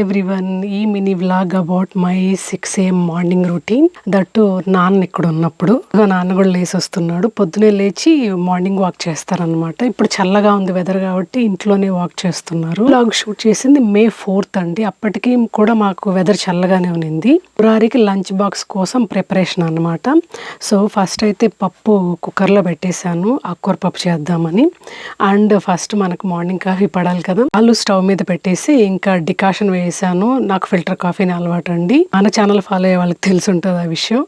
Everyone, ఈ mini vlog about my 6 AM morning routine. That నాన్న ఇక్కడ ఉన్నప్పుడు. నాన్న కూడా లేచి వస్తున్నాడు. పొద్దునే లేచి మార్నింగ్ వాక్ చేస్తారనమాట. ఇప్పుడు చల్లగా ఉంది వెదర్ కాబట్టి ఇంట్లోనే వాక్ చేస్తున్నారు. వ్లాగ్ షూట్ చేసింది May 4th అండి. అప్పటికి కూడా మాకు వెదర్ చల్లగానే ఉంది. మురారికి లంచ్ బాక్స్ కోసం ప్రిపరేషన్ అనమాట. సో ఫస్ట్ అయితే పప్పు కుక్కర్లో పెట్టేశాను, ఆకుకూర పప్పు చేద్దామని. అండ్ ఫస్ట్ మనకు మార్నింగ్ కాఫీ పడాలి కదా, వాళ్ళు స్టవ్ మీద పెట్టేసి ఇంకా డికాషన్ వేసాను. నాకు ఫిల్టర్ కాఫీని అలవాటు అండి. మన ఛానల్ ఫాలో అయ్యే వాళ్ళకి తెలిసి ఉంటుంది ఆ విషయం.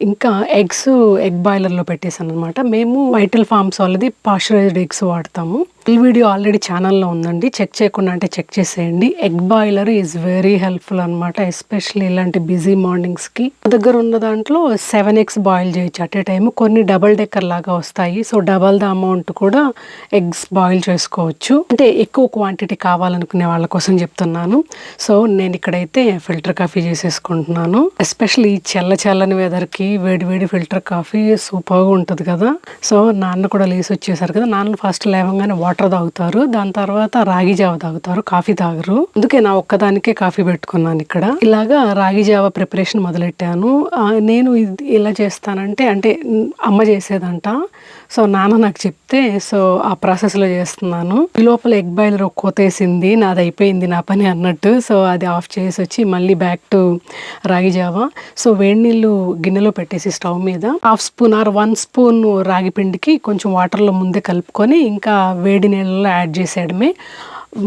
ఇంకా ఎగ్ బాయిలర్లో పెట్టేశాను అనమాట. మేము వైటల్ ఫార్మ్స్ వాళ్ళది పాస్చరైజ్డ్ ఎగ్స్ వాడతాము. ఈ వీడియో ఆల్రెడీ ఛానల్లో ఉందండి, చెక్ చేయకుండా అంటే చెక్ చేసేయండి. Egg boiler is very helpful అనమాట, ఎస్పెషల్లీ ఇలాంటి బిజీ మార్నింగ్స్కి. దగ్గర ఉన్న దాంట్లో 7 eggs బాయిల్ చేయొచ్చు అట్ ఏ టైమ్. కొన్ని డబల్ డెక్కర్ లాగా వస్తాయి, సో డబల్ ద అమౌంట్ కూడా ఎగ్స్ బాయిల్ చేసుకోవచ్చు. అంటే ఎక్కువ క్వాంటిటీ కావాలనుకునే వాళ్ళ కోసం చెప్తున్నాను. సో నేను ఇక్కడైతే ఫిల్టర్ కాఫీ చేసేసుకుంటున్నాను. ఎస్పెషల్లీ చల్లని వెదర్కి వేడి ఫిల్టర్ కాఫీ సూపర్గా ఉంటుంది కదా. సో నాన్న కూడా లేసి వచ్చేసారు కదా. నాన్న ఫస్ట్ లేవగానే వాటర్ తాగుతారు, దాని తర్వాత రాగి జావ తాగుతారు, కాఫీ తాగరు. అందుకే నా ఒక్కదానికే కాఫీ పెట్టుకున్నాను ఇక్కడ. ఇలాగా రాగి జావ ప్రిపరేషన్ మొదలెట్టాను. నేను ఇలా చేస్తానంటే అమ్మ చేసేదంట, సో నాన్న నాకు చెప్తే సో ఆ ప్రాసెస్లో చేస్తున్నాను. ఈ లోపల ఎగ్ బాయిలర్ కోతేసింది, నాది అయిపోయింది నా పని అన్నట్టు. సో అది ఆఫ్ చేసి వచ్చి మళ్ళీ బ్యాక్ టు రాగి జావ. సో వేడి నీళ్ళు గిన్నెలో పెట్టేసి స్టవ్ మీద 1/2 స్పూన్ ఆర్ 1 స్పూన్ రాగి పిండికి కొంచెం వాటర్లో ముందే కలుపుకొని ఇంకా వేడి నీళ్ళలో యాడ్ చేసేయడమే.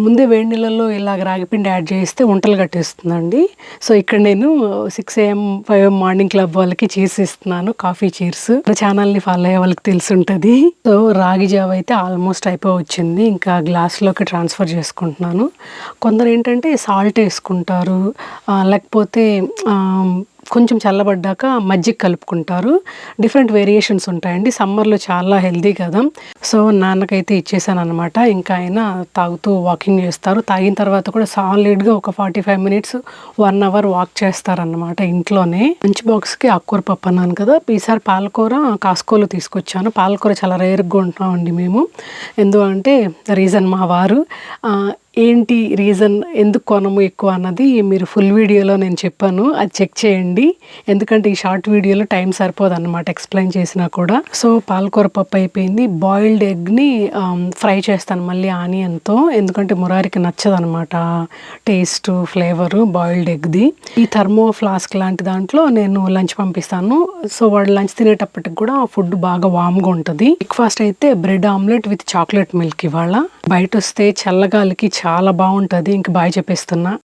ముందే వేడి నీళ్ళల్లో ఇలాగ రాగిపిండి యాడ్ చేస్తే వంటలు కట్టేస్తుందండి. సో ఇక్కడ నేను 6 AM 5 AM మార్నింగ్ క్లబ్ వాళ్ళకి చీర్స్ ఇస్తున్నాను, కాఫీ చీర్స్. ఛానల్ని ఫాలో అయ్యే వాళ్ళకి తెలిసి ఉంటుంది. సో రాగి జావ అయితే ఆల్మోస్ట్ అయిపోయి వచ్చింది, ఇంకా గ్లాస్లోకి ట్రాన్స్ఫర్ చేసుకుంటున్నాను. కొందరు ఏంటంటే సాల్ట్ వేసుకుంటారు, లేకపోతే కొంచెం చల్లబడ్డాక మజ్జిగ కలుపుకుంటారు. డిఫరెంట్ వేరియేషన్స్ ఉంటాయండి. సమ్మర్లో చాలా హెల్దీ కదా. సో నాన్నకైతే ఇచ్చేసాను అనమాట. ఇంకా ఆయన తాగుతూ వాకింగ్ చేస్తారు. తాగిన తర్వాత కూడా సాలిడ్గా ఒక 45 minutes 1 hour వాక్ చేస్తారనమాట ఇంట్లోనే. లంచ్ బాక్స్కి ఆకుకూర పప్పు అన్నాను కదా, ఈసారి పాలకూర కాస్కోలో తీసుకొచ్చాను. పాలకూర చాలా రేర్గా ఉంటున్నామండి మేము. ఎందుకంటే రీజన్ మా వారు ఏంటి రీజన్ ఎందుకు కొనము ఎక్కువ అన్నది మీరు ఫుల్ వీడియోలో నేను చెప్పాను, అది చెక్ చేయండి. ఎందుకంటే ఈ షార్ట్ వీడియోలో టైం సరిపోదు అన్నమాట ఎక్స్ప్లెయిన్ చేసినా కూడా. సో పాలకూర పప్పు అయిపోయింది. బాయిల్డ్ ఎగ్ని ఫ్రై చేస్తాను మళ్ళీ ఆనియన్తో, ఎందుకంటే మురారికి నచ్చదు అనమాట టేస్ట్ ఫ్లేవరు బాయిల్డ్ ఎగ్ది. ఈ థర్మో ఫ్లాస్క్ లాంటి దాంట్లో నేను లంచ్ పంపిస్తాను. సో వాడు లంచ్ తినేటప్పటికి కూడా ఫుడ్ బాగా వామ్గా ఉంటుంది. బ్రేక్ఫాస్ట్ అయితే bread omelette with chocolate milk. ఇవాళ బయట వస్తే చల్లగాలికి చాలా బాగుంటుంది. ఇంక బాయ్ చెప్పేస్తున్నా.